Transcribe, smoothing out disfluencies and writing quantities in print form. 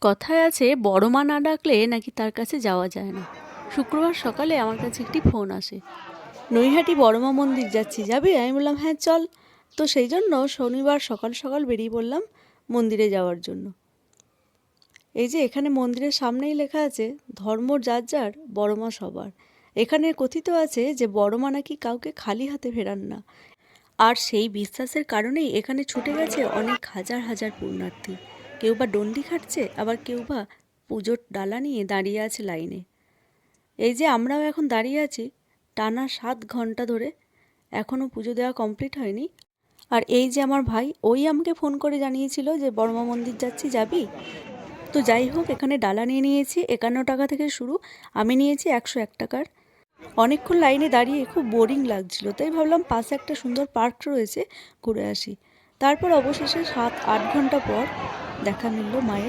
কথায় আছে বড় মা না ডাকলে নাকি তার কাছে যাওয়া যায় না। শুক্রবার সকালে আমার কাছে একটি ফোন আসে, নৈহাটি বড় মা মন্দির যাচ্ছি, যাবি? আমি বললাম হ্যাঁ চল। তো সেই জন্য শনিবার সকাল সকাল বেরিয়ে পড়লাম মন্দিরে যাওয়ার জন্য। এই যে এখানে মন্দিরের সামনেই লেখা আছে ধর্ম যার যার, বড় মা সবার। এখানে কথিত আছে যে বড় মা নাকি কাউকে খালি হাতে ফেরান না। আর সেই বিশ্বাসের কারণেই এখানে ছুটে গেছে অনেক হাজার হাজার পুণ্যার্থী। কেউ বা ডন্ডি খাটছে, আবার কেউ বা পুজোর ডালা নিয়ে দাঁড়িয়ে আছে লাইনে। এই যে আমরাও এখন দাঁড়িয়ে আছি টানা 7 ঘন্টা ধরে, এখনও পুজো দেওয়া কমপ্লিট হয়নি। আর এই যে আমার ভাই, ওই আমাকে ফোন করে জানিয়েছিল যে বড়মা মন্দির যাচ্ছি, যাবি? তো যাই হোক, এখানে ডালা নিয়ে নিয়েছি 51 টাকা থেকে শুরু, আমি নিয়েছি 101 টাকার। অনেকক্ষণ লাইনে দাঁড়িয়ে খুব বোরিং লাগছিল, তাই ভাবলাম পাশে একটা সুন্দর পার্ক রয়েছে, ঘুরে আসি। তারপর অবশেষে 7-8 ঘন্টা পর দেখা মিলল মায়ের।